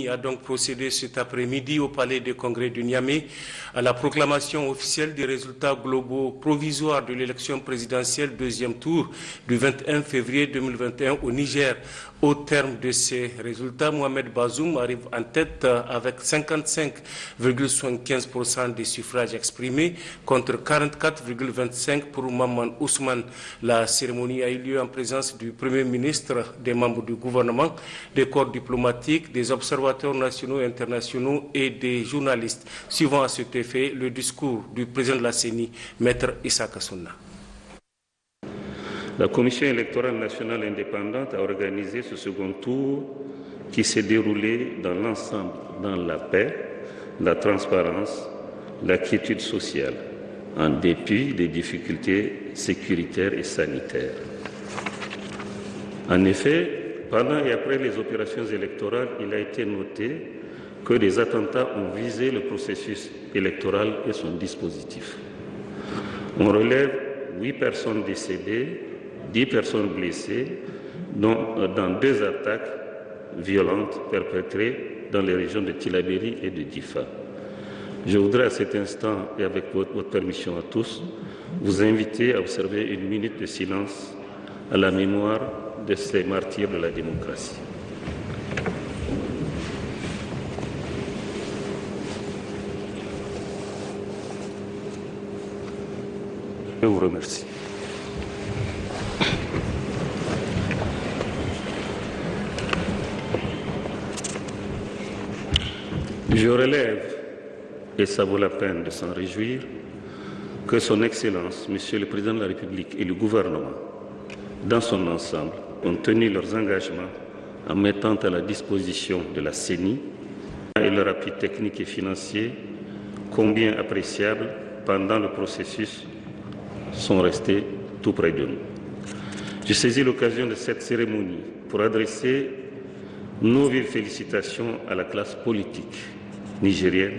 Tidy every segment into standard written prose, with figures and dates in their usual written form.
a donc procédé cet après-midi au Palais des Congrès de Niamey à la proclamation officielle des résultats globaux provisoires de l'élection présidentielle deuxième tour du 21 février 2021 au Niger. Au terme de ces résultats, Mohamed Bazoum arrive en tête avec 55,75% des suffrages exprimés contre 44,25% pour Maman Ousmane. La cérémonie a eu lieu en présence du Premier ministre, des membres du gouvernement, des corps diplomatiques, des observateurs nationaux et internationaux et des journalistes. Suivant à cet effet le discours du président de la CENI, Maître Issa Kassouna. La Commission électorale nationale indépendante a organisé ce second tour qui s'est déroulé dans l'ensemble, dans la paix, la transparence, la quiétude sociale, en dépit des difficultés sécuritaires et sanitaires. En effet, pendant et après les opérations électorales, il a été noté que des attentats ont visé le processus électoral et son dispositif. On relève 8 personnes décédées, 10 personnes blessées, dans 2 attaques violentes perpétrées dans les régions de Tillabéri et de Difa. Je voudrais à cet instant, et avec votre permission à tous, vous inviter à observer une minute de silence à la mémoire de ces martyrs de la démocratie. Je vous remercie. Je relève, et ça vaut la peine de s'en réjouir, que Son Excellence, Monsieur le Président de la République et le gouvernement, dans son ensemble, ont tenu leurs engagements en mettant à la disposition de la CENI et leur appui technique et financier, combien appréciables pendant le processus, sont restés tout près de nous. Je saisis l'occasion de cette cérémonie pour adresser nos vives félicitations à la classe politique nigérienne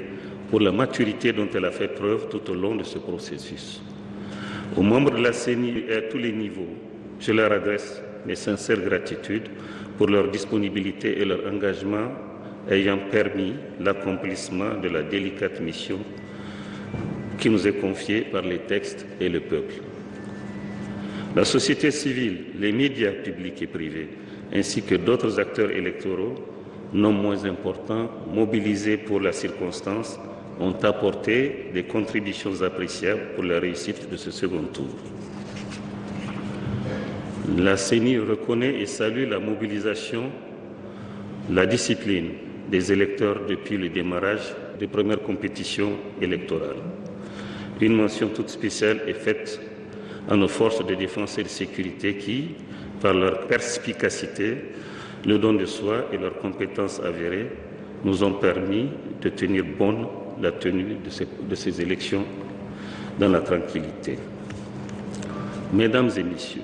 pour la maturité dont elle a fait preuve tout au long de ce processus. Aux membres de la CENI et à tous les niveaux, je leur adresse mes sincères gratitudes pour leur disponibilité et leur engagement ayant permis l'accomplissement de la délicate mission qui nous est confiée par les textes et le peuple. La société civile, les médias publics et privés, ainsi que d'autres acteurs électoraux, non moins importants, mobilisés pour la circonstance, ont apporté des contributions appréciables pour la réussite de ce second tour. La CENI reconnaît et salue la mobilisation, la discipline des électeurs depuis le démarrage des premières compétitions électorales. Une mention toute spéciale est faite à nos forces de défense et de sécurité qui, par leur perspicacité, le don de soi et leurs compétences avérées, nous ont permis de tenir bonne la tenue de ces élections dans la tranquillité. Mesdames et messieurs,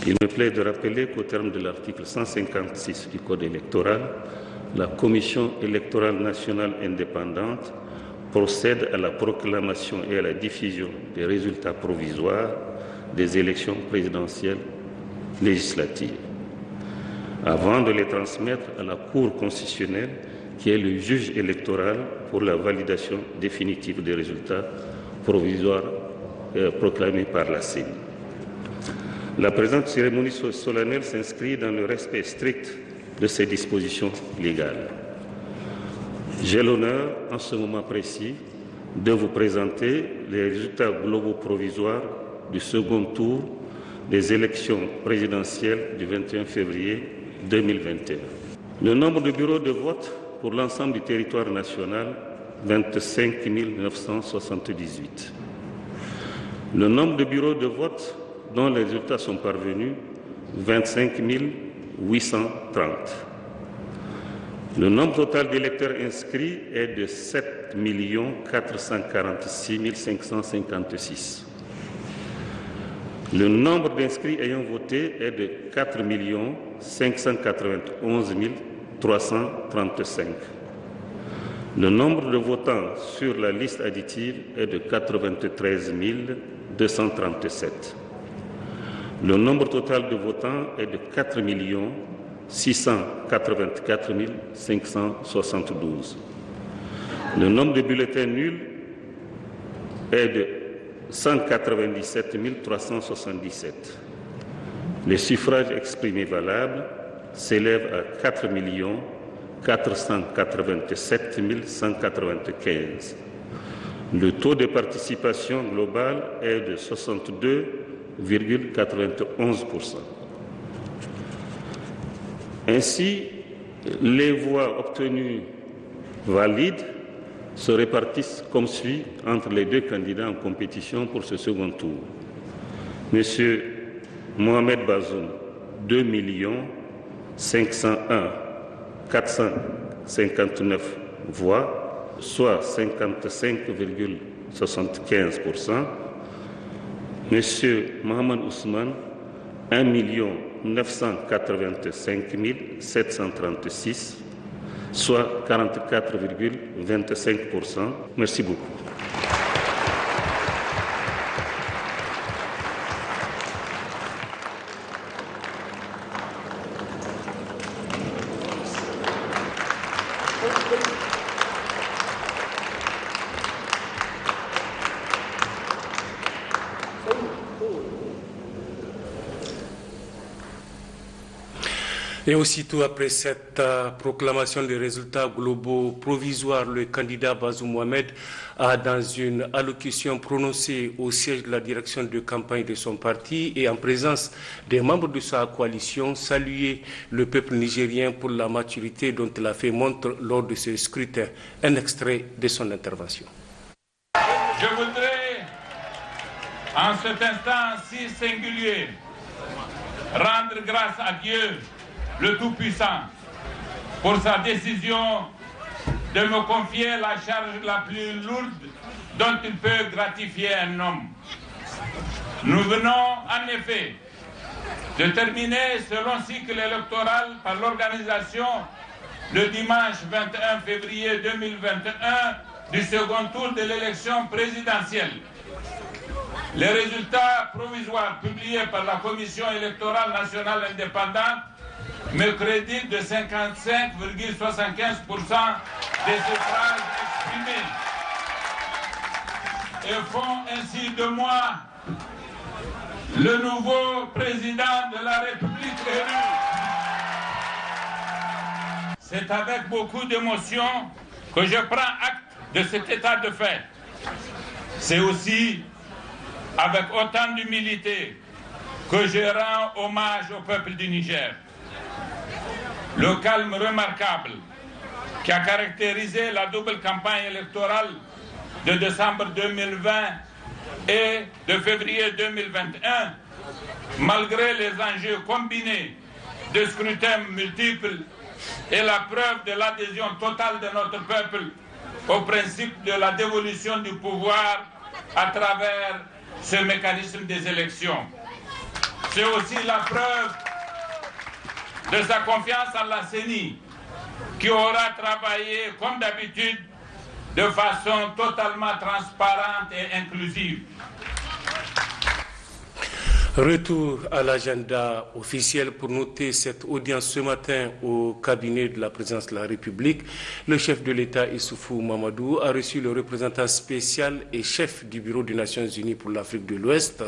il me plaît de rappeler qu'au terme de l'article 156 du Code électoral, la Commission électorale nationale indépendante procède à la proclamation et à la diffusion des résultats provisoires des élections présidentielles législatives, avant de les transmettre à la Cour constitutionnelle, qui est le juge électoral pour la validation définitive des résultats provisoires proclamés par la CENI. La présente cérémonie solennelle s'inscrit dans le respect strict de ces dispositions légales. J'ai l'honneur, en ce moment précis, de vous présenter les résultats globaux provisoires du second tour des élections présidentielles du 21 février 2021. Le nombre de bureaux de vote pour l'ensemble du territoire national, 25 978. Le nombre de bureaux de vote dont les résultats sont parvenus, 25 830. Le nombre total d'électeurs inscrits est de 7 446 556. Le nombre d'inscrits ayant voté est de 4 591 335. Le nombre de votants sur la liste additive est de 93 237. Le nombre total de votants est de 4 684 572. Le nombre de bulletins nuls est de 197 377. Les suffrages exprimés valables s'élèvent à 4 487 195. Le taux de participation globale est de 62,91%. Ainsi, les voix obtenues valides se répartissent comme suit entre les deux candidats en compétition pour ce second tour. Monsieur Mohamed Bazoum, 2 501 459 voix, soit 55,75%. Monsieur Mohamed Ousmane, 1 985 736, soit 44,25%. Merci beaucoup. Et aussitôt après cette proclamation des résultats globaux provisoires, le candidat Bazoum Mohamed a, dans une allocution prononcée au siège de la direction de campagne de son parti et en présence des membres de sa coalition, salué le peuple nigérien pour la maturité dont il a fait montre lors de ce scrutin. Un extrait de son intervention. Je voudrais, en cet instant si singulier, rendre grâce à Dieu, le Tout-Puissant, pour sa décision de me confier la charge la plus lourde dont il peut gratifier un homme. Nous venons en effet de terminer ce long cycle électoral par l'organisation le dimanche 21 février 2021 du second tour de l'élection présidentielle. Les résultats provisoires publiés par la Commission électorale nationale indépendante me crédite de 55,75% des suffrages exprimés et font ainsi de moi le nouveau président de la République élu. C'est avec beaucoup d'émotion que je prends acte de cet état de fait. C'est aussi avec autant d'humilité que je rends hommage au peuple du Niger. Le calme remarquable qui a caractérisé la double campagne électorale de décembre 2020 et de février 2021, malgré les enjeux combinés de scrutins multiples et la preuve de l'adhésion totale de notre peuple au principe de la dévolution du pouvoir à travers ce mécanisme des élections. C'est aussi la preuve de sa confiance en la CENI, qui aura travaillé comme d'habitude de façon totalement transparente et inclusive. Retour à l'agenda officiel pour noter cette audience ce matin au cabinet de la présidence de la République. Le chef de l'État, Issoufou Mamadou, a reçu le représentant spécial et chef du Bureau des Nations Unies pour l'Afrique de l'Ouest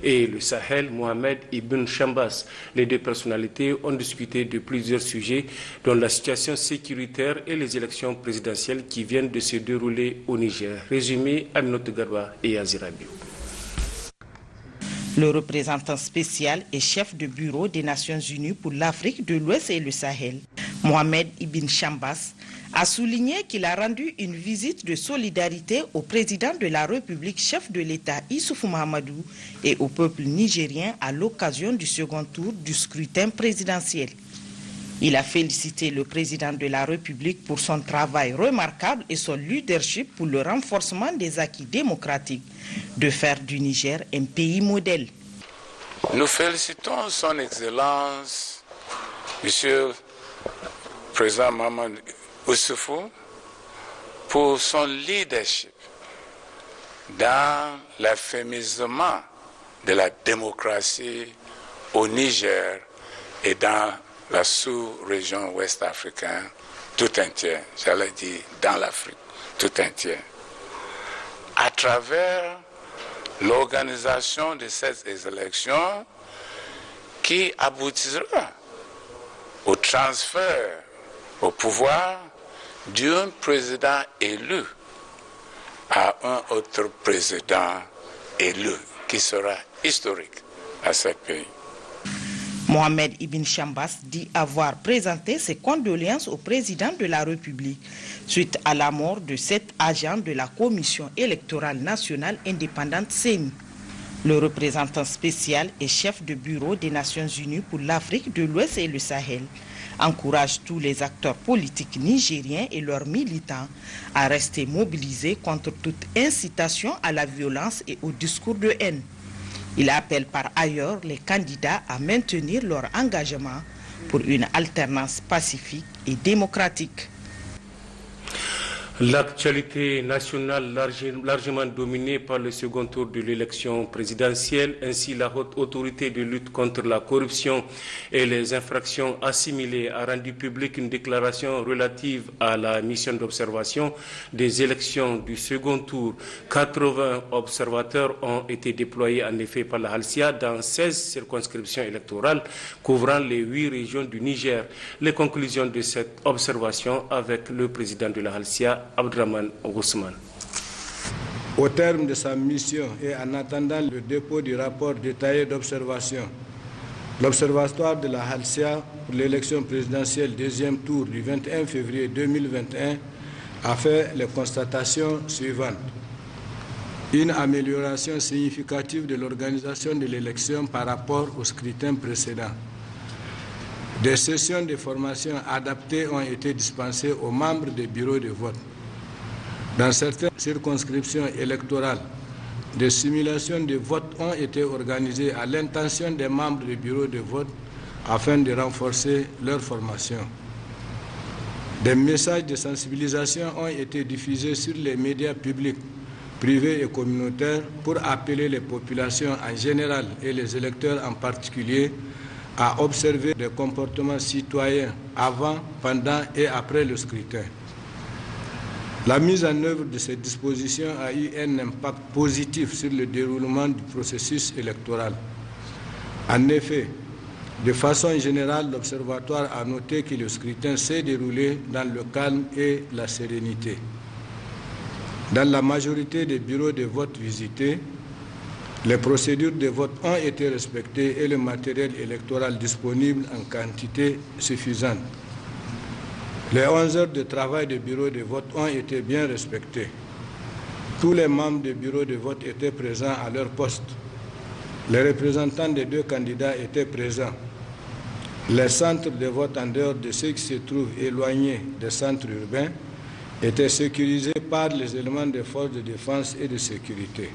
et le Sahel, Mohamed Ibn Chambas. Les deux personnalités ont discuté de plusieurs sujets, dont la situation sécuritaire et les élections présidentielles qui viennent de se dérouler au Niger. Résumé, Aminata Garba et Azirabiou. Le représentant spécial et chef de bureau des Nations Unies pour l'Afrique de l'Ouest et le Sahel, Mohamed Ibn Chambas, a souligné qu'il a rendu une visite de solidarité au président de la République, chef de l'État Issoufou Mahamadou, et au peuple nigérien à l'occasion du second tour du scrutin présidentiel. Il a félicité le président de la République pour son travail remarquable et son leadership pour le renforcement des acquis démocratiques, de faire du Niger un pays modèle. Nous félicitons son Excellence, Monsieur le Président Mahamadou Issoufou, pour son leadership dans l'affermissement de la démocratie au Niger et dans la sous-région ouest africaine tout entière, j'allais dire dans l'Afrique tout entière, à travers l'organisation de ces élections qui aboutira au transfert au pouvoir d'un président élu à un autre président élu qui sera historique à ce pays. Mohamed Ibn Chambas dit avoir présenté ses condoléances au président de la République suite à la mort de 7 agents de la Commission électorale nationale indépendante CENI. Le représentant spécial et chef de bureau des Nations Unies pour l'Afrique de l'Ouest et le Sahel encourage tous les acteurs politiques nigériens et leurs militants à rester mobilisés contre toute incitation à la violence et au discours de haine. Il appelle par ailleurs les candidats à maintenir leur engagement pour une alternance pacifique et démocratique. L'actualité nationale largement dominée par le second tour de l'élection présidentielle, ainsi la haute autorité de lutte contre la corruption et les infractions assimilées a rendu publique une déclaration relative à la mission d'observation des élections du second tour. 80 observateurs ont été déployés en effet par la Halcia dans 16 circonscriptions électorales couvrant les 8 régions du Niger. Les conclusions de cette observation avec le président de la Halcia, Abdraman Ousmane. Au terme de sa mission et en attendant le dépôt du rapport détaillé d'observation, l'Observatoire de la Halcia pour l'élection présidentielle deuxième tour du 21 février 2021 a fait les constatations suivantes. Une amélioration significative de l'organisation de l'élection par rapport au scrutin précédent. Des sessions de formation adaptées ont été dispensées aux membres des bureaux de vote. Dans certaines circonscriptions électorales, des simulations de vote ont été organisées à l'intention des membres des bureaux de vote afin de renforcer leur formation. Des messages de sensibilisation ont été diffusés sur les médias publics, privés et communautaires pour appeler les populations en général et les électeurs en particulier à observer des comportements citoyens avant, pendant et après le scrutin. La mise en œuvre de ces dispositions a eu un impact positif sur le déroulement du processus électoral. En effet, de façon générale, l'Observatoire a noté que le scrutin s'est déroulé dans le calme et la sérénité. Dans la majorité des bureaux de vote visités, les procédures de vote ont été respectées et le matériel électoral disponible en quantité suffisante. Les 11 heures de travail des bureaux de vote ont été bien respectées. Tous les membres des bureaux de vote étaient présents à leur poste. Les représentants des 2 candidats étaient présents. Les centres de vote en dehors de ceux qui se trouvent éloignés des centres urbains étaient sécurisés par les éléments des forces de défense et de sécurité.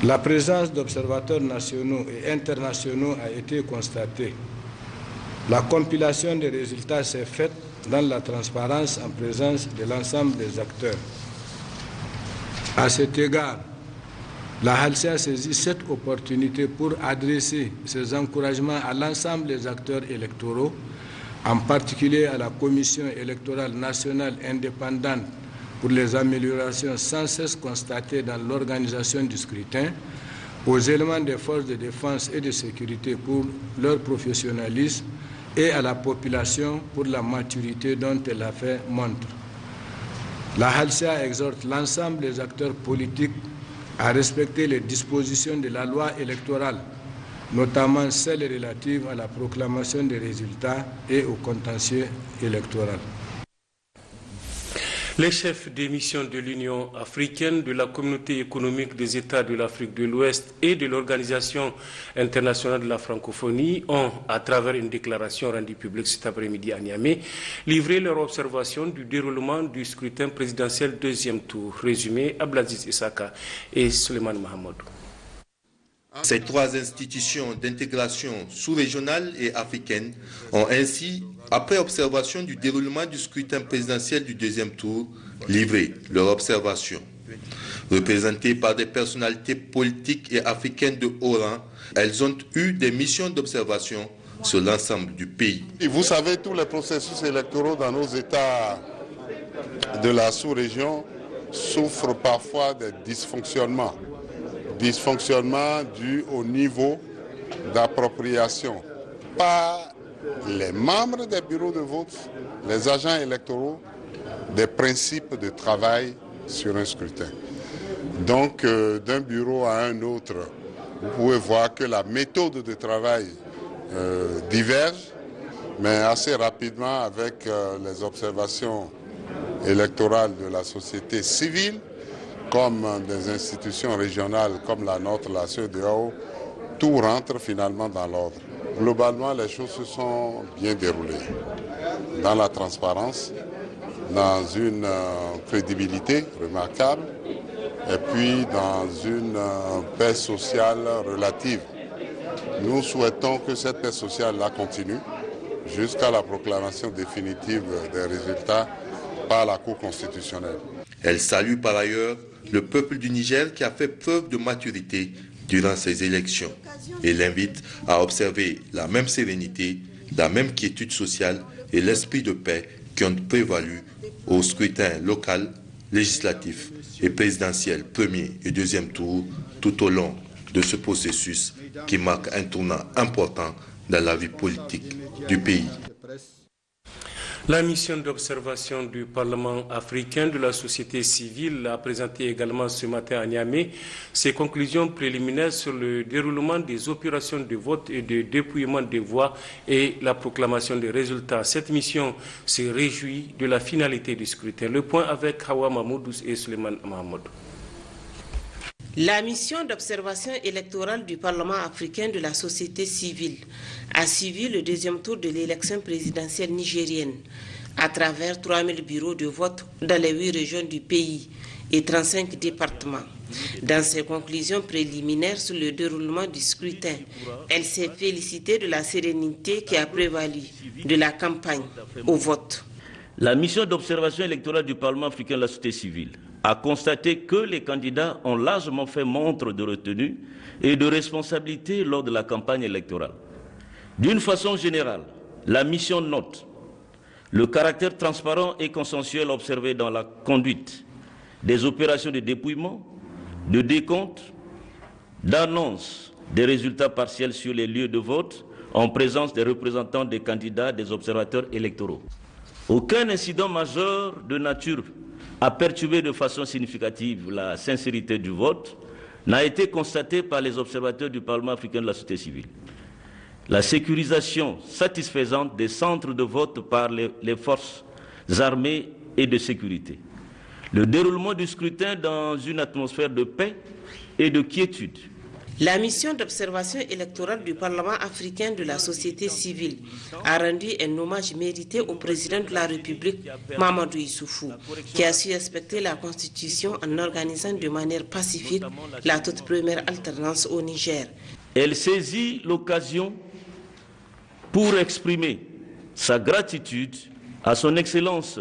La présence d'observateurs nationaux et internationaux a été constatée. La compilation des résultats s'est faite dans la transparence en présence de l'ensemble des acteurs. À cet égard, la Halcia a saisi cette opportunité pour adresser ses encouragements à l'ensemble des acteurs électoraux, en particulier à la Commission électorale nationale indépendante pour les améliorations sans cesse constatées dans l'organisation du scrutin, aux éléments des forces de défense et de sécurité pour leur professionnalisme et à la population pour la maturité dont elle a fait montre. La Halcia exhorte l'ensemble des acteurs politiques à respecter les dispositions de la loi électorale, notamment celles relatives à la proclamation des résultats et au contentieux électoral. Les chefs des missions de l'Union africaine, de la Communauté économique des États de l'Afrique de l'Ouest et de l'Organisation internationale de la francophonie ont, à travers une déclaration rendue publique cet après-midi à Niamey, livré leur observation du déroulement du scrutin présidentiel deuxième tour. Résumé Abdelaziz Issaka et Suleiman Mahamadou. Ces 3 institutions d'intégration sous-régionale et africaine ont ainsi, après observation du déroulement du scrutin présidentiel du deuxième tour, livré leur observation. Représentées par des personnalités politiques et africaines de haut rang, elles ont eu des missions d'observation sur l'ensemble du pays. Et vous savez, tous les processus électoraux dans nos États de la sous-région souffrent parfois des dysfonctionnements. Dysfonctionnements dus au niveau d'appropriation par les membres des bureaux de vote, les agents électoraux, des principes de travail sur un scrutin. Donc, d'un bureau à un autre, vous pouvez voir que la méthode de travail diverge, mais assez rapidement avec les observations électorales de la société civile, comme des institutions régionales comme la nôtre, la CEDEAO, tout rentre finalement dans l'ordre. Globalement, les choses se sont bien déroulées dans la transparence, dans une crédibilité remarquable et puis dans une paix sociale relative. Nous souhaitons que cette paix sociale-là continue jusqu'à la proclamation définitive des résultats par la Cour constitutionnelle. Elle salue par ailleurs le peuple du Niger qui a fait preuve de maturité durant ces élections et l'invite à observer la même sérénité, la même quiétude sociale et l'esprit de paix qui ont prévalu au scrutin local, législatif et présidentiel premier et deuxième tour tout au long de ce processus qui marque un tournant important dans la vie politique du pays. La mission d'observation du Parlement africain de la société civile a présenté également ce matin à Niamey ses conclusions préliminaires sur le déroulement des opérations de vote et de dépouillement des voix et la proclamation des résultats. Cette mission se réjouit de la finalité du scrutin. Le point avec Hawa Mahmoudou et Suleiman Mahamadou. La mission d'observation électorale du Parlement africain de la société civile a suivi le deuxième tour de l'élection présidentielle nigérienne à travers 3000 bureaux de vote dans les 8 régions du pays et 35 départements. Dans ses conclusions préliminaires sur le déroulement du scrutin, elle s'est félicitée de la sérénité qui a prévalu de la campagne au vote. La mission d'observation électorale du Parlement africain de la société civile a constaté que les candidats ont largement fait montre de retenue et de responsabilité lors de la campagne électorale. D'une façon générale, la mission note le caractère transparent et consensuel observé dans la conduite des opérations de dépouillement, de décompte, d'annonce des résultats partiels sur les lieux de vote en présence des représentants des candidats, des observateurs électoraux. Aucun incident majeur de nature à perturber de façon significative la sincérité du vote n'a été constaté par les observateurs du Parlement africain de la société civile. La sécurisation satisfaisante des centres de vote par les forces armées et de sécurité. Le déroulement du scrutin dans une atmosphère de paix et de quiétude. La mission d'observation électorale du Parlement africain de la société civile a rendu un hommage mérité au président de la République, Mahamadou Issoufou, qui a su respecter la Constitution en organisant de manière pacifique la toute première alternance au Niger. Elle saisit l'occasion pour exprimer sa gratitude à son Excellence,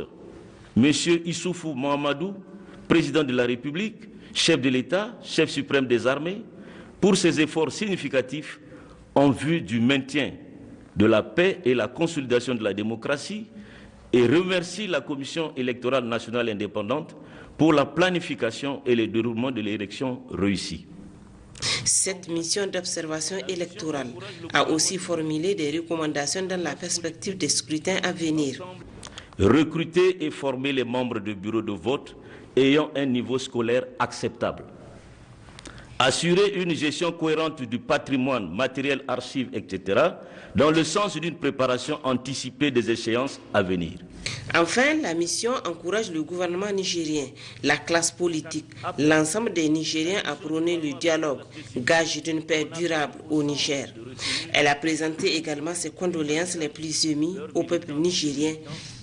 M. Issoufou Mahamadou, président de la République, chef de l'État, chef suprême des armées, pour ses efforts significatifs en vue du maintien de la paix et la consolidation de la démocratie et remercie la Commission électorale nationale indépendante pour la planification et le déroulement de l'élection réussie. Cette mission d'observation électorale a aussi formulé des recommandations dans la perspective des scrutins à venir. Recruter et former les membres du bureau de vote ayant un niveau scolaire acceptable. Assurer une gestion cohérente du patrimoine, matériel, archives, etc., dans le sens d'une préparation anticipée des échéances à venir. Enfin, la mission encourage le gouvernement nigérien, la classe politique, l'ensemble des Nigériens à prôner le dialogue, gage d'une paix durable au Niger. Elle a présenté également ses condoléances les plus émues au peuple nigérien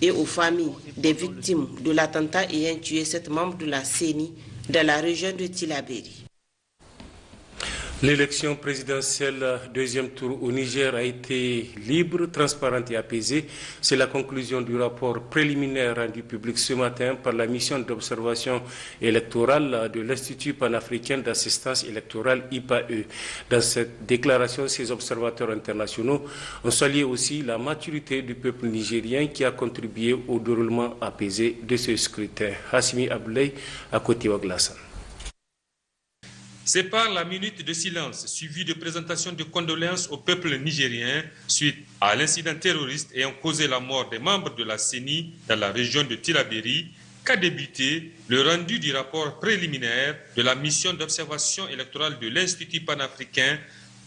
et aux familles des victimes de l'attentat ayant tué 7 membres de la CENI dans la région de Tillabéri. L'élection présidentielle deuxième tour au Niger a été libre, transparente et apaisée. C'est la conclusion du rapport préliminaire rendu public ce matin par la mission d'observation électorale de l'Institut panafricain d'assistance électorale IPAE. Dans cette déclaration, ces observateurs internationaux ont salué aussi la maturité du peuple nigérien qui a contribué au déroulement apaisé de ce scrutin. Hassimi Abdoulaye à côté Waglassan. C'est par la minute de silence suivie de présentation de condoléances au peuple nigérien suite à l'incident terroriste ayant causé la mort des membres de la CENI dans la région de Tillabéri qu'a débuté le rendu du rapport préliminaire de la mission d'observation électorale de l'Institut panafricain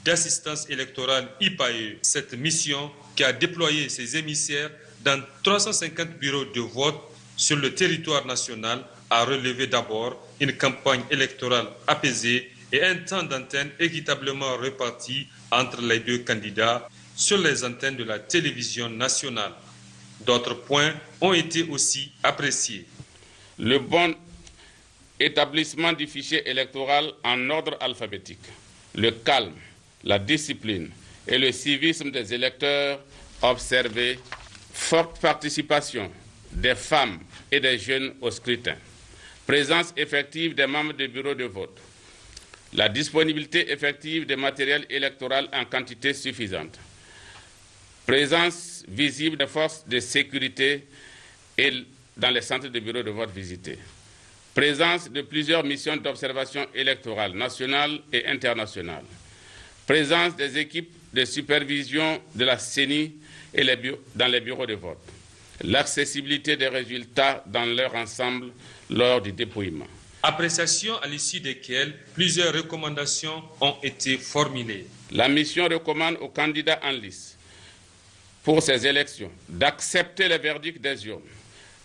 d'assistance électorale IPAE. Cette mission qui a déployé ses émissaires dans 350 bureaux de vote sur le territoire national a relevé d'abord une campagne électorale apaisée et un temps d'antenne équitablement réparti entre les deux candidats sur les antennes de la télévision nationale. D'autres points ont été aussi appréciés. Le bon établissement du fichier électoral en ordre alphabétique, le calme, la discipline et le civisme des électeurs observés, forte participation des femmes et des jeunes au scrutin, présence effective des membres des bureaux de vote, la disponibilité effective des matériels électoraux en quantité suffisante, présence visible des forces de sécurité et dans les centres de bureaux de vote visités, présence de plusieurs missions d'observation électorale nationales et internationales, présence des équipes de supervision de la CENI et dans les bureaux de vote, l'accessibilité des résultats dans leur ensemble lors du dépouillement. Appréciation à l'issue desquelles plusieurs recommandations ont été formulées. La mission recommande aux candidats en lice pour ces élections d'accepter le verdict des urnes,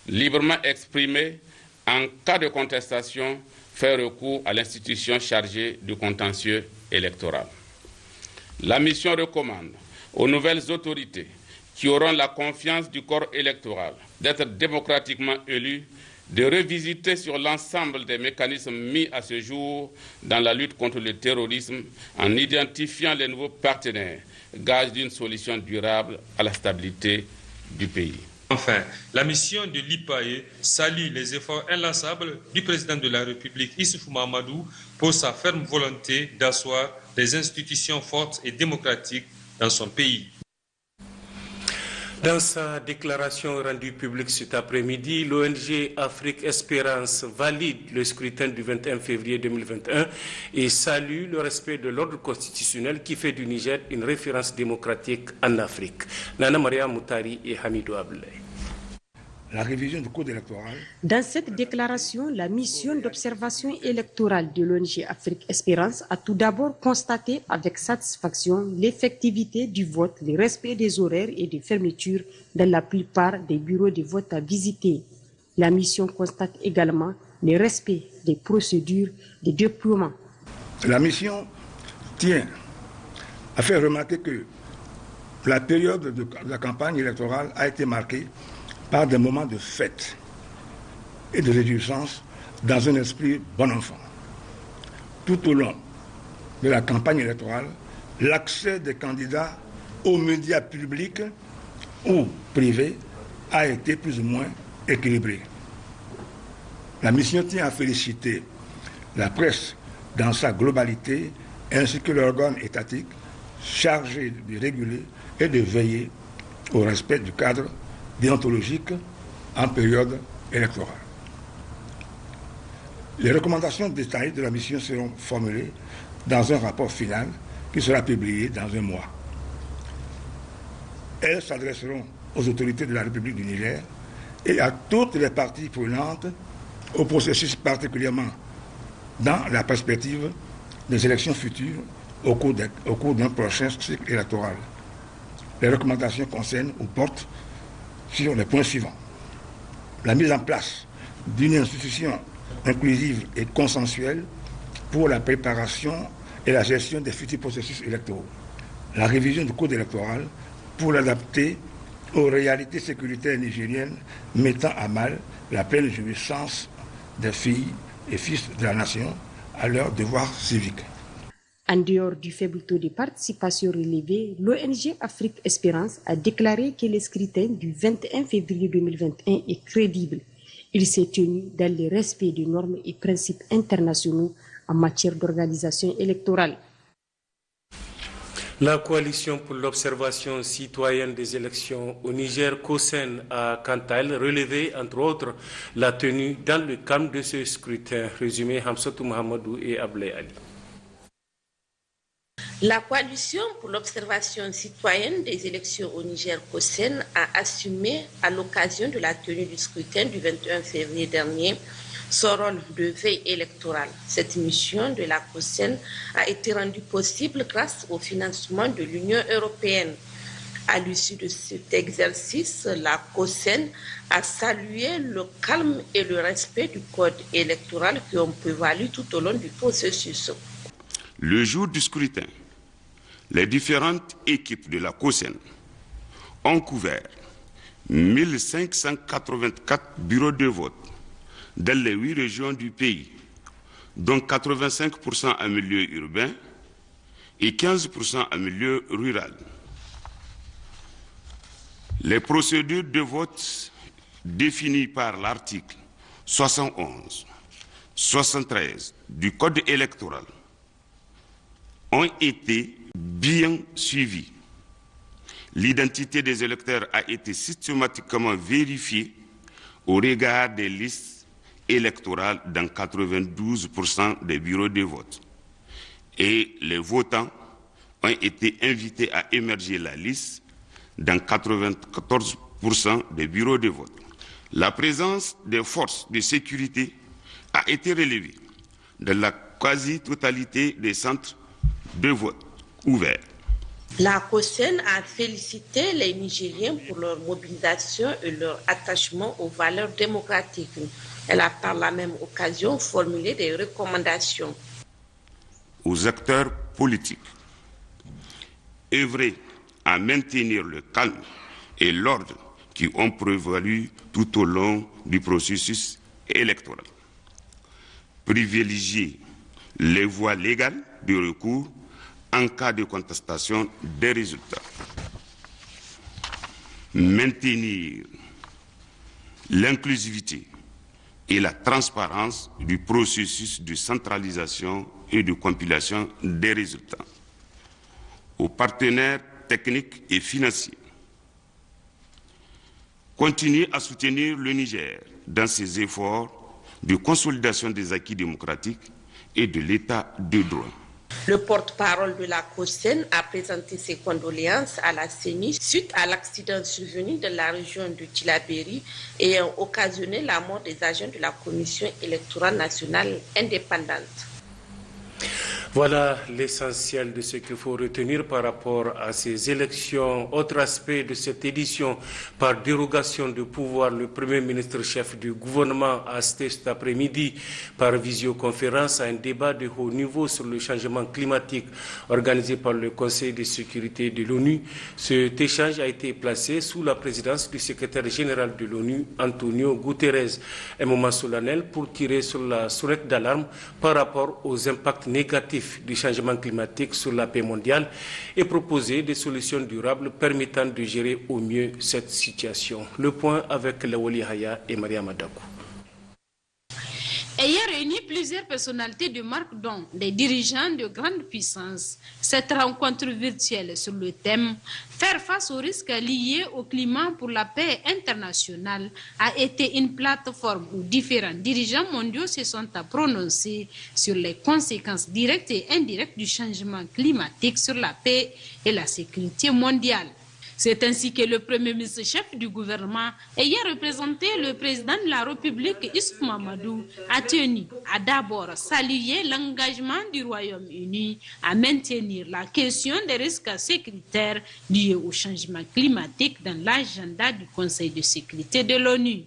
librement exprimé. En cas de contestation, faire recours à l'institution chargée du contentieux électoral. La mission recommande aux nouvelles autorités qui auront la confiance du corps électoral d'être démocratiquement élus, de revisiter sur l'ensemble des mécanismes mis à ce jour dans la lutte contre le terrorisme en identifiant les nouveaux partenaires, gage d'une solution durable à la stabilité du pays. Enfin, la mission de l'IPAE salue les efforts inlassables du président de la République, Issoufou Mahamadou, pour sa ferme volonté d'asseoir des institutions fortes et démocratiques dans son pays. Dans sa déclaration rendue publique cet après-midi, l'ONG Afrique Espérance valide le scrutin du 21 février 2021 et salue le respect de l'ordre constitutionnel qui fait du Niger une référence démocratique en Afrique. Nana Maria Moutari et Hamidou Abdoulaye. La révision du code électoral. Dans cette déclaration, la mission d'observation électorale de l'ONG Afrique Espérance a tout d'abord constaté avec satisfaction l'effectivité du vote, le respect des horaires et des fermetures dans la plupart des bureaux de vote à visiter. La mission constate également le respect des procédures de déploiement. La mission tient à faire remarquer que la période de la campagne électorale a été marquée par des moments de fête et de réjouissance dans un esprit bon enfant. Tout au long de la campagne électorale, l'accès des candidats aux médias publics ou privés a été plus ou moins équilibré. La mission tient à féliciter la presse dans sa globalité ainsi que l'organe étatique chargé de réguler et de veiller au respect du cadre déontologique en période électorale. Les recommandations détaillées de la mission seront formulées dans un rapport final qui sera publié dans un mois. Elles s'adresseront aux autorités de la République du Niger et à toutes les parties prenantes au processus, particulièrement dans la perspective des élections futures au cours d'un prochain cycle électoral. Les recommandations concernent ou portent sur les points suivants. La mise en place d'une institution inclusive et consensuelle pour la préparation et la gestion des futurs processus électoraux. La révision du code électoral pour l'adapter aux réalités sécuritaires nigériennes mettant à mal la pleine jouissance des filles et fils de la nation à leurs devoirs civiques. En dehors du faible taux de participation relevé, l'ONG Afrique Espérance a déclaré que le scrutin du 21 février 2021 est crédible. Il s'est tenu dans le respect des normes et principes internationaux en matière d'organisation électorale. La coalition pour l'observation citoyenne des élections au Niger, COSEN, a quant à elle relevé, entre autres, la tenue dans le calme de ce scrutin. Résumé Hamsatou Mohamedou et Ablé Ali. La coalition pour l'observation citoyenne des élections au Niger, COSEN, a assumé à l'occasion de la tenue du scrutin du 21 février dernier son rôle de veille électorale. Cette mission de la COSEN a été rendue possible grâce au financement de l'Union européenne. À l'issue de cet exercice, la COSEN a salué le calme et le respect du code électoral qui ont prévalu tout au long du processus. Le jour du scrutin, les différentes équipes de la COSEN ont couvert 1584 bureaux de vote dans les 8 régions du pays, dont 85% en milieu urbain et 15% en milieu rural. Les procédures de vote définies par l'article 71, 73 du Code électoral ont été bien suivies. L'identité des électeurs a été systématiquement vérifiée au regard des listes électorales dans 92% des bureaux de vote. Et les votants ont été invités à émerger la liste dans 94% des bureaux de vote. La présence des forces de sécurité a été relevée dans la quasi-totalité des centres de vote ouverts. La COSEN a félicité les Nigériens pour leur mobilisation et leur attachement aux valeurs démocratiques. Elle a par la même occasion formulé des recommandations aux acteurs politiques. Œuvrer à maintenir le calme et l'ordre qui ont prévalu tout au long du processus électoral. Privilégier les voies légales de recours en cas de contestation des résultats. Maintenir l'inclusivité et la transparence du processus de centralisation et de compilation des résultats. Aux partenaires techniques et financiers, continuer à soutenir le Niger dans ses efforts de consolidation des acquis démocratiques et de l'état de droit. Le porte-parole de la COSEN a présenté ses condoléances à la CENI suite à l'accident survenu dans la région de Tillabéri ayant occasionné la mort des agents de la Commission électorale nationale indépendante. Voilà l'essentiel de ce qu'il faut retenir par rapport à ces élections. Autre aspect de cette édition, par dérogation de pouvoir, le Premier ministre chef du gouvernement a assisté cet après-midi par visioconférence à un débat de haut niveau sur le changement climatique organisé par le Conseil de sécurité de l'ONU. Cet échange a été placé sous la présidence du secrétaire général de l'ONU, Antonio Guterres. Un moment solennel pour tirer sur la sonnette d'alarme par rapport aux impacts négatifs du changement climatique sur la paix mondiale et proposer des solutions durables permettant de gérer au mieux cette situation. Le point avec Lawali Haya et Maria Madakou. Ayant réuni plusieurs personnalités de marque dont des dirigeants de grande puissance, cette rencontre virtuelle sur le thème « Faire face aux risques liés au climat pour la paix internationale » a été une plateforme où différents dirigeants mondiaux se sont prononcés sur les conséquences directes et indirectes du changement climatique sur la paix et la sécurité mondiale. C'est ainsi que le Premier ministre chef du gouvernement, ayant représenté le président de la République, Issoufou Mamadou, a tenu à d'abord saluer l'engagement du Royaume-Uni à maintenir la question des risques sécuritaires liés au changement climatique dans l'agenda du Conseil de sécurité de l'ONU.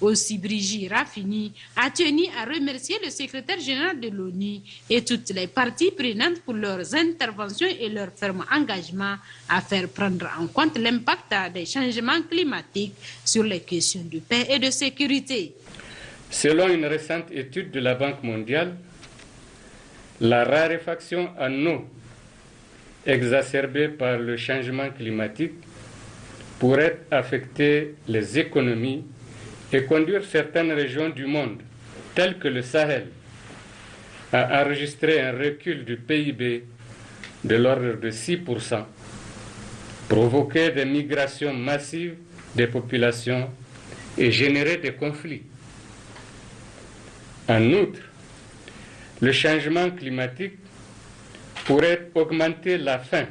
Aussi, Brigitte Raffini a tenu à remercier le secrétaire général de l'ONU et toutes les parties prenantes pour leurs interventions et leur ferme engagement à faire prendre en compte l'impact des changements climatiques sur les questions de paix et de sécurité. Selon une récente étude de la Banque mondiale, La raréfaction en eau exacerbée par le changement climatique pourrait affecter les économies et conduire certaines régions du monde, telles que le Sahel, à enregistrer un recul du PIB de l'ordre de 6%, provoquer des migrations massives des populations et générer des conflits. En outre, le changement climatique pourrait augmenter la faim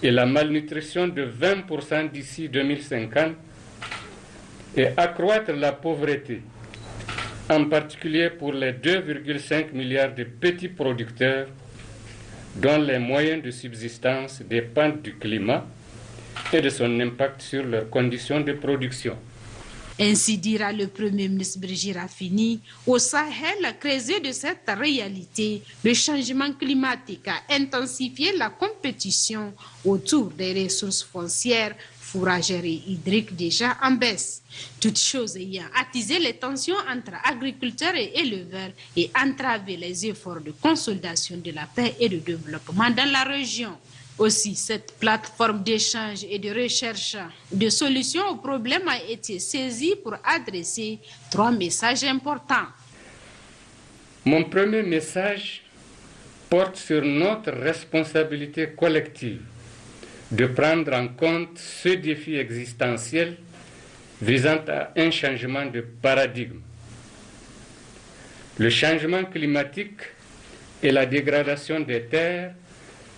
et la malnutrition de 20% d'ici 2050 et accroître la pauvreté, en particulier pour les 2,5 milliards de petits producteurs dont les moyens de subsistance dépendent du climat et de son impact sur leurs conditions de production. Ainsi dira le Premier ministre Brigitte Raffini, au Sahel, creusé de cette réalité, le changement climatique a intensifié la compétition autour des ressources foncières, fourragères et hydriques déjà en baisse. Toutes choses ayant attisé les tensions entre agriculteurs et éleveurs et entravé les efforts de consolidation de la paix et de développement dans la région. Aussi, cette plateforme d'échange et de recherche de solutions aux problèmes a été saisie pour adresser 3 messages importants. Mon premier message porte sur notre responsabilité collective de prendre en compte ce défi existentiel visant à un changement de paradigme. Le changement climatique et la dégradation des terres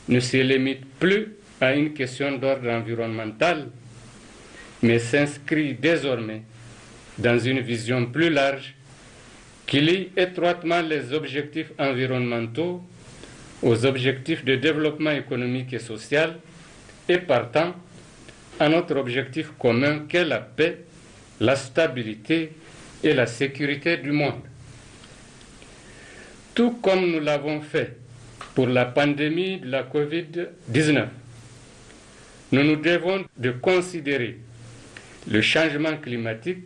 ne se limite plus à une question d'ordre environnemental, mais s'inscrit désormais dans une vision plus large qui lie étroitement les objectifs environnementaux aux objectifs de développement économique et social et partant à notre objectif commun qu'est la paix, la stabilité et la sécurité du monde. Tout comme nous l'avons fait pour la pandémie de la COVID-19, nous nous devons de considérer le changement climatique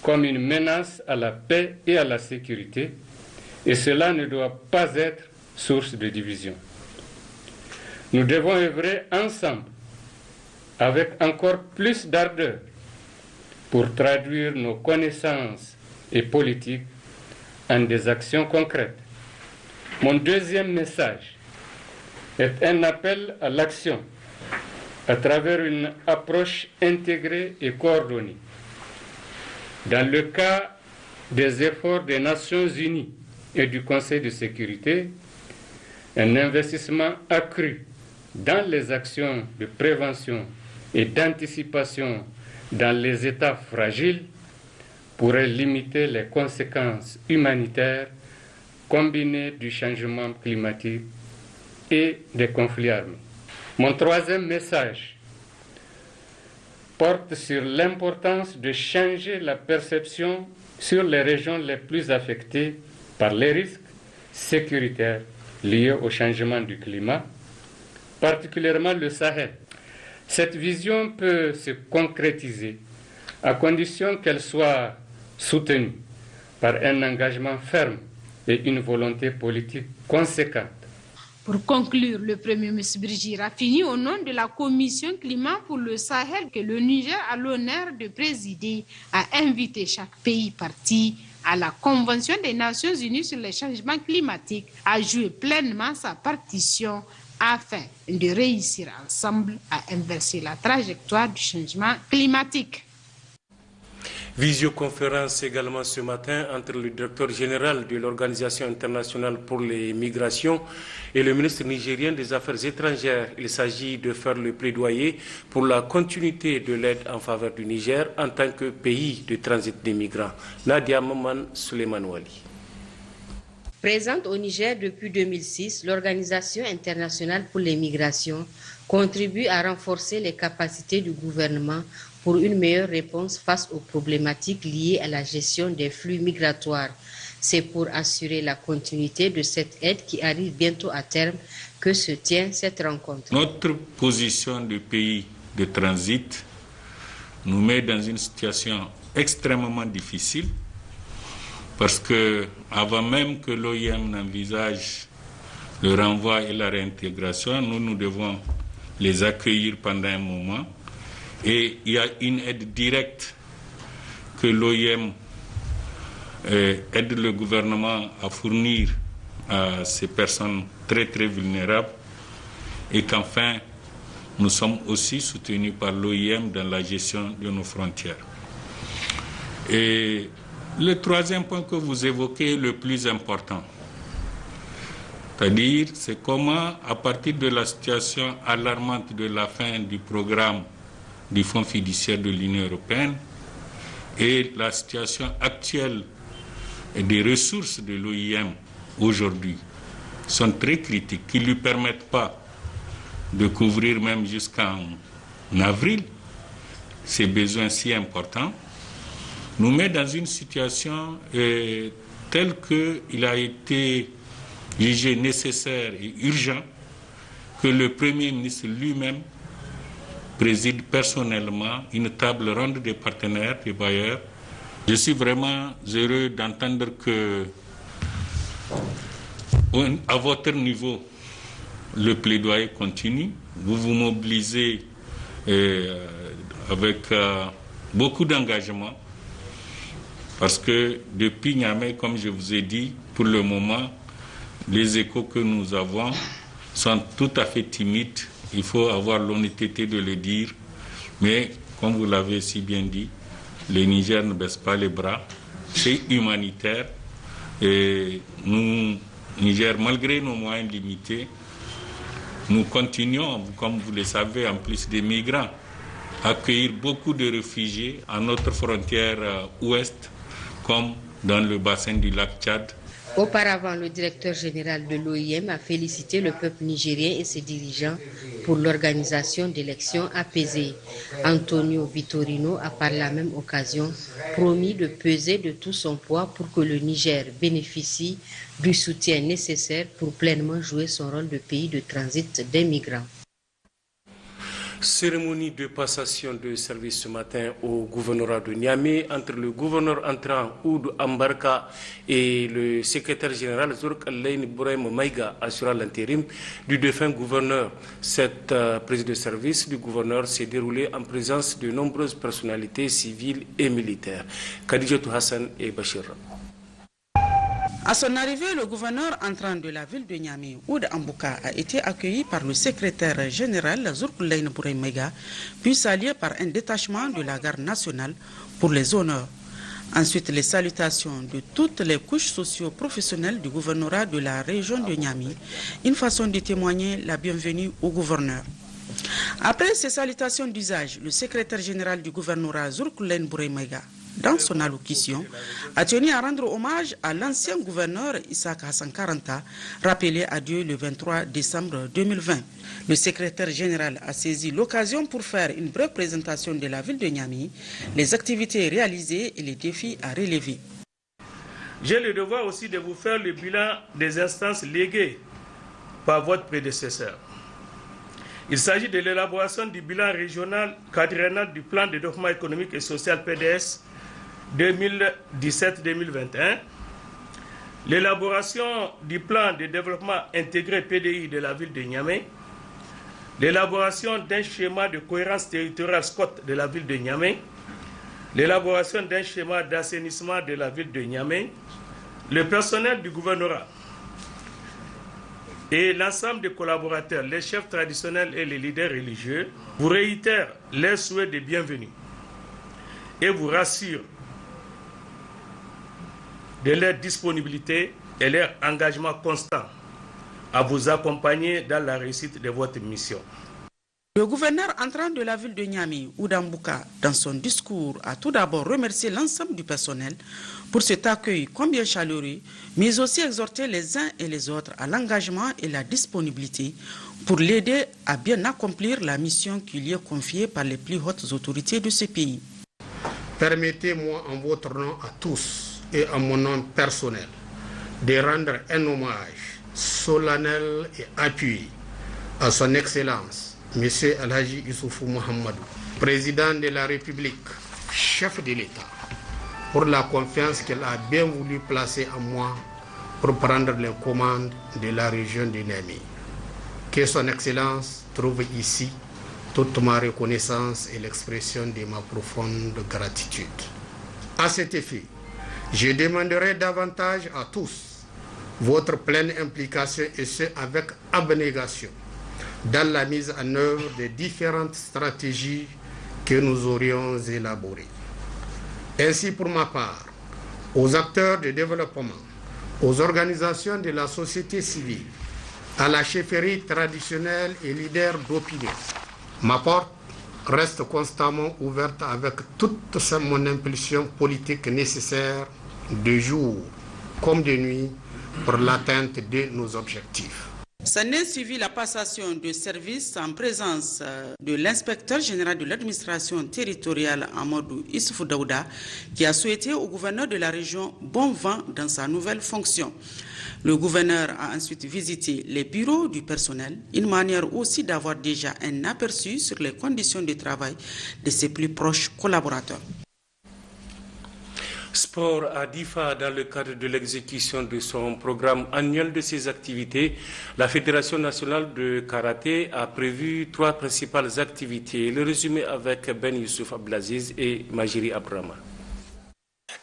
comme une menace à la paix et à la sécurité, et cela ne doit pas être source de division. Nous devons œuvrer ensemble, avec encore plus d'ardeur, pour traduire nos connaissances et politiques en des actions concrètes. Mon deuxième message est un appel à l'action à travers une approche intégrée et coordonnée. Dans le cas des efforts des Nations Unies et du Conseil de sécurité, un investissement accru dans les actions de prévention et d'anticipation dans les États fragiles pourrait limiter les conséquences humanitaires combinées du changement climatique et des conflits armés. Mon troisième message porte sur l'importance de changer la perception sur les régions les plus affectées par les risques sécuritaires liés au changement du climat, particulièrement le Sahel. Cette vision peut se concrétiser à condition qu'elle soit soutenue par un engagement ferme et une volonté politique conséquente. Pour conclure, le Premier ministre Brigitte Raffini, au nom de la Commission climat pour le Sahel que le Niger a l'honneur de présider, a invité chaque pays parti à la Convention des Nations Unies sur les changements climatiques à jouer pleinement sa partition afin de réussir ensemble à inverser la trajectoire du changement climatique. Visioconférence également ce matin entre le directeur général de l'Organisation internationale pour les migrations et le ministre nigérien des Affaires étrangères. Il s'agit de faire le plaidoyer pour la continuité de l'aide en faveur du Niger en tant que pays de transit des migrants. Nadia Maman Suleiman Wali. Présente au Niger depuis 2006, l'Organisation internationale pour les migrations contribue à renforcer les capacités du gouvernement pour une meilleure réponse face aux problématiques liées à la gestion des flux migratoires. C'est pour assurer la continuité de cette aide qui arrive bientôt à terme que se tient cette rencontre. Notre position de pays de transit nous met dans une situation extrêmement difficile parce que avant même que l'OIM n'envisage le renvoi et la réintégration. Nous devons les accueillir pendant un moment. Et il y a une aide directe que l'OIM aide le gouvernement à fournir à ces personnes très très vulnérables. Et qu'enfin, nous sommes aussi soutenus par l'OIM dans la gestion de nos frontières. Et le troisième point que vous évoquez est le plus important. C'est-à-dire, c'est comment, à partir de la situation alarmante de la fin du programme du Fonds fiduciaire de l'Union européenne et la situation actuelle des ressources de l'OIM aujourd'hui sont très critiques, qui ne lui permettent pas de couvrir même jusqu'en avril ces besoins si importants, nous met dans une situation telle qu'il a été jugé nécessaire et urgent que le Premier ministre lui-même préside personnellement une table ronde des partenaires, des bailleurs. Je suis vraiment heureux d'entendre que, à votre niveau, le plaidoyer continue. Vous vous mobilisez avec beaucoup d'engagement parce que depuis Niamey, comme je vous ai dit, pour le moment, les échos que nous avons sont tout à fait timides. Il faut avoir l'honnêteté de le dire. Mais, comme vous l'avez si bien dit, le Niger ne baisse pas les bras. C'est humanitaire. Et nous, Niger, malgré nos moyens limités, nous continuons, comme vous le savez, en plus des migrants, à accueillir beaucoup de réfugiés à notre frontière ouest, comme dans le bassin du lac Tchad. Auparavant, le directeur général de l'OIM a félicité le peuple nigérien et ses dirigeants pour l'organisation d'élections apaisées. Antonio Vitorino a par la même occasion promis de peser de tout son poids pour que le Niger bénéficie du soutien nécessaire pour pleinement jouer son rôle de pays de transit des migrants. Cérémonie de passation de service ce matin au gouvernorat de Niamey entre le gouverneur entrant Oud Ambarka et le secrétaire général Zourk Alain Bouraim Maïga assurant l'intérim du défunt gouverneur. Cette prise de service du gouverneur s'est déroulée en présence de nombreuses personnalités civiles et militaires. Khadijatou Hassan et Bachir. À son arrivée, le gouverneur entrant de la ville de Niamey, Oud Ambouka, a été accueilli par le secrétaire général Zourkoulaine Bouraimega, puis salué par un détachement de la garde nationale pour les honneurs. Ensuite, les salutations de toutes les couches socio-professionnelles du gouvernorat de la région de Niamey, une façon de témoigner la bienvenue au gouverneur. Après ces salutations d'usage, le secrétaire général du gouvernorat Zourkoulaine Bouraimega, dans son allocution, a tenu à rendre hommage à l'ancien gouverneur Isaac Hassan Karanta, rappelé à Dieu le 23 décembre 2020. Le secrétaire général a saisi l'occasion pour faire une brève présentation de la ville de Niamey, les activités réalisées et les défis à relever. J'ai le devoir aussi de vous faire le bilan des instances léguées par votre prédécesseur. Il s'agit de l'élaboration du bilan régional quadriennal du plan de développement économique et social PDS 2017-2021, l'élaboration du plan de développement intégré PDI de la ville de Niamey, l'élaboration d'un schéma de cohérence territoriale SCOT de la ville de Niamey, l'élaboration d'un schéma d'assainissement de la ville de Niamey, le personnel du gouvernorat et l'ensemble des collaborateurs, les chefs traditionnels et les leaders religieux, vous réitèrent les souhaits de bienvenue et vous rassurent de leur disponibilité et leur engagement constant à vous accompagner dans la réussite de votre mission. Le gouverneur entrant de la ville de Niamey, Oud Ambouka, dans son discours, a tout d'abord remercié l'ensemble du personnel pour cet accueil combien chaleureux, mais aussi exhorté les uns et les autres à l'engagement et la disponibilité pour l'aider à bien accomplir la mission qui lui est confiée par les plus hautes autorités de ce pays. Permettez-moi en votre nom à tous et en mon nom personnel de rendre un hommage solennel et appuyé à son Excellence, M. Alhaji Issoufou Mohamedou, président de la République, chef de l'État, pour la confiance qu'elle a bien voulu placer en moi pour prendre les commandes de la région de Niamey. Que son Excellence trouve ici toute ma reconnaissance et l'expression de ma profonde gratitude. À cet effet, je demanderai davantage à tous votre pleine implication et ce avec abnégation dans la mise en œuvre des différentes stratégies que nous aurions élaborées. Ainsi, pour ma part, aux acteurs de développement, aux organisations de la société civile, à la chefferie traditionnelle et leaders d'opinion, ma porte reste constamment ouverte avec toute mon impulsion politique nécessaire de jour comme de nuit pour l'atteinte de nos objectifs. S'en est suivi la passation de service en présence de l'inspecteur général de l'administration territoriale Amadou Issoufou Daouda, qui a souhaité au gouverneur de la région bon vent dans sa nouvelle fonction. Le gouverneur a ensuite visité les bureaux du personnel, une manière aussi d'avoir déjà un aperçu sur les conditions de travail de ses plus proches collaborateurs. Sport à Difa. Dans le cadre de l'exécution de son programme annuel de ses activités, la Fédération nationale de karaté a prévu 3 principales activités. Le résumé avec Ben Youssouf Abdelaziz et Majiri Abrahama.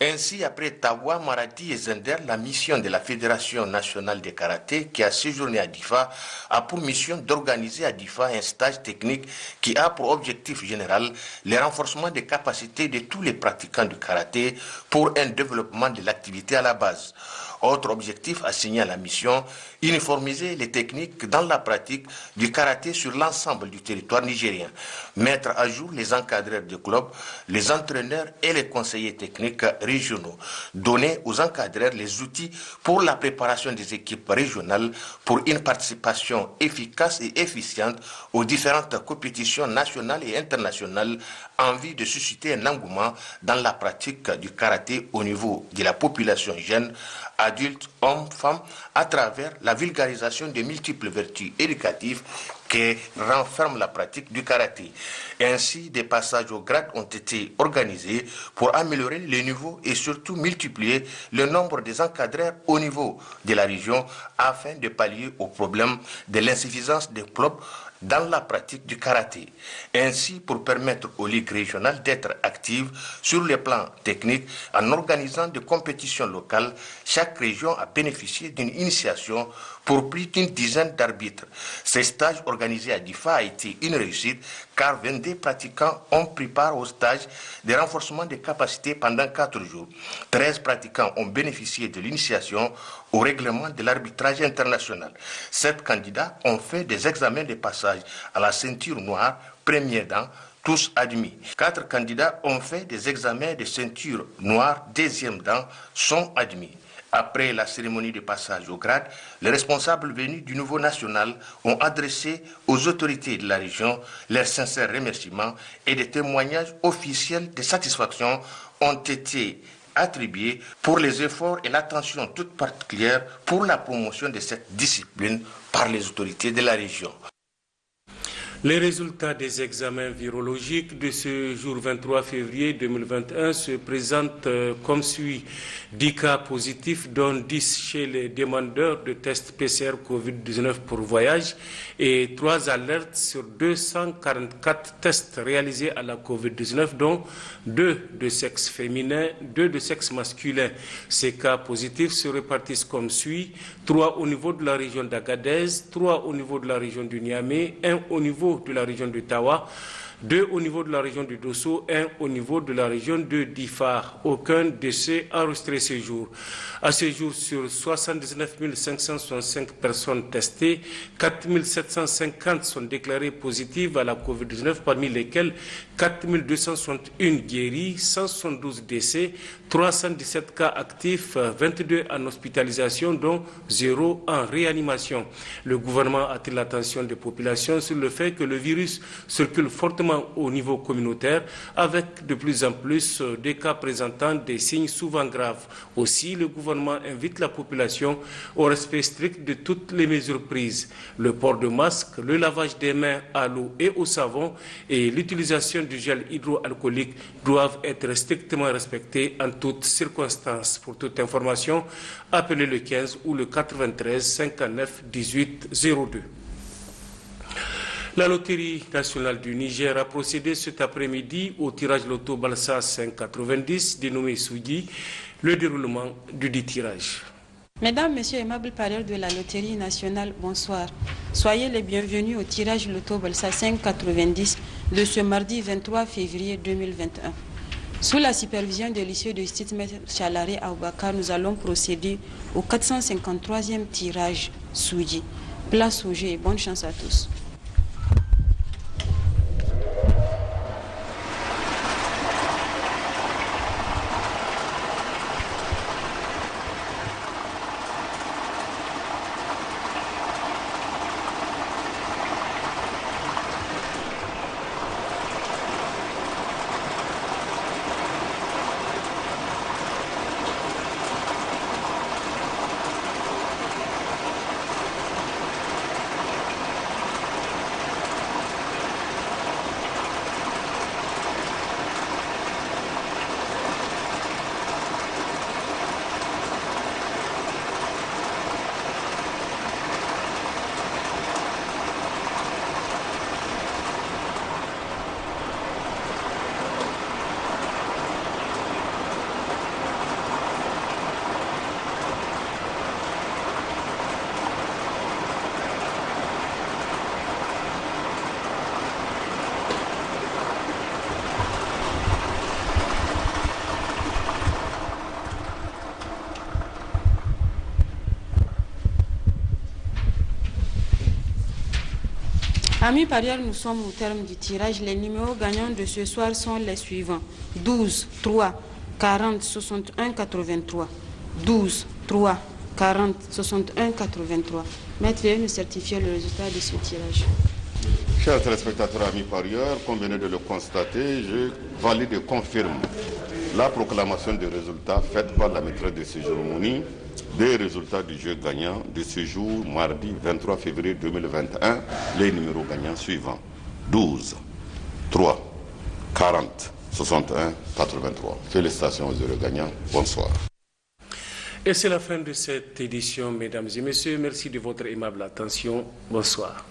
Ainsi, après Tawa, Maradi et Zender, la mission de la Fédération nationale de karaté qui a séjourné à Difa a pour mission d'organiser à Difa un stage technique qui a pour objectif général le renforcement des capacités de tous les pratiquants du karaté pour un développement de l'activité à la base. Autre objectif assigné à la mission, uniformiser les techniques dans la pratique du karaté sur l'ensemble du territoire nigérien, mettre à jour les encadreurs de clubs, les entraîneurs et les conseillers techniques régionaux, donner aux encadreurs les outils pour la préparation des équipes régionales pour une participation efficace et efficiente aux différentes compétitions nationales et internationales en vue de susciter un engouement dans la pratique du karaté au niveau de la population jeune, adultes, hommes, femmes, à travers la vulgarisation des multiples vertus éducatives qui renferment la pratique du karaté. Ainsi, des passages au grade ont été organisés pour améliorer les niveaux et surtout multiplier le nombre des encadreurs au niveau de la région afin de pallier au problème de l'insuffisance des clubs dans la pratique du karaté. Ainsi, pour permettre aux ligues régionales d'être actives sur le plan technique en organisant des compétitions locales, chaque région a bénéficié d'une initiation pour plus d'une dizaine d'arbitres. Ces stages organisés à Difa a été une réussite car 22 pratiquants ont pris part au stage de renforcement des capacités pendant 4 jours. 13 pratiquants ont bénéficié de l'initiation au règlement de l'arbitrage international. 7 candidats ont fait des examens de passage à la ceinture noire, premier dan, tous admis. 4 candidats ont fait des examens de ceinture noire, deuxième dan, sont admis. Après la cérémonie de passage au grade, les responsables venus du niveau national ont adressé aux autorités de la région leurs sincères remerciements et des témoignages officiels de satisfaction ont été attribués pour les efforts et l'attention toute particulière pour la promotion de cette discipline par les autorités de la région. Les résultats des examens virologiques de ce jour 23 février 2021 se présentent comme suit. 10 cas positifs, dont 10 chez les demandeurs de tests PCR Covid-19 pour voyage et 3 alertes sur 244 tests réalisés à la Covid-19, dont 2 de sexe féminin, 2 de sexe masculin. Ces cas positifs se répartissent comme suit. 3 au niveau de la région d'Agadez, 3 au niveau de la région du Niamey, 1 au niveau de la région de Tawa, 2 au niveau de la région de Dosso, 1 au niveau de la région de Difa. Aucun décès enregistré ce jour. À ce jour, sur 79 565 personnes testées, 4 750 sont déclarées positives à la COVID-19, parmi lesquelles 4 261 guéris, 172 décès, 317 cas actifs, 22 en hospitalisation, dont 0 en réanimation. Le gouvernement attire l'attention des populations sur le fait que le virus circule fortement seulement au niveau communautaire, avec de plus en plus des cas présentant des signes souvent graves. Aussi, le gouvernement invite la population au respect strict de toutes les mesures prises. Le port de masque, le lavage des mains à l'eau et au savon et l'utilisation du gel hydroalcoolique doivent être strictement respectés en toutes circonstances. Pour toute information, appelez le 15 ou le 93 59 18 02. La Loterie nationale du Niger a procédé cet après-midi au tirage loto Balsa 590 dénommé Soudi, le déroulement du dit tirage. Mesdames, Messieurs, aimables parieurs de la Loterie nationale, bonsoir. Soyez les bienvenus au tirage loto Balsa 590 de ce mardi 23 février 2021. Sous la supervision de l'issue de Justice M. Chalaré Aboubakar, nous allons procéder au 453e tirage Soudi. Place au jeu et bonne chance à tous. Amis parieurs, nous sommes au terme du tirage. Les numéros gagnants de ce soir sont les suivants. 12, 3, 40, 61, 83. 12, 3, 40, 61, 83. Maître, veuillez nous certifier le résultat de ce tirage. Chers téléspectateurs, amis parieurs, comme venez de le constater, je valide et confirme la proclamation des résultats faite par la maîtresse de cérémonie des résultats du jeu gagnant de ce jour, mardi 23 février 2021. Les numéros gagnants suivants: 12, 3, 40, 61, 83. Félicitations aux heureux gagnants. Bonsoir. Et c'est la fin de cette édition, mesdames et messieurs. Merci de votre aimable attention. Bonsoir.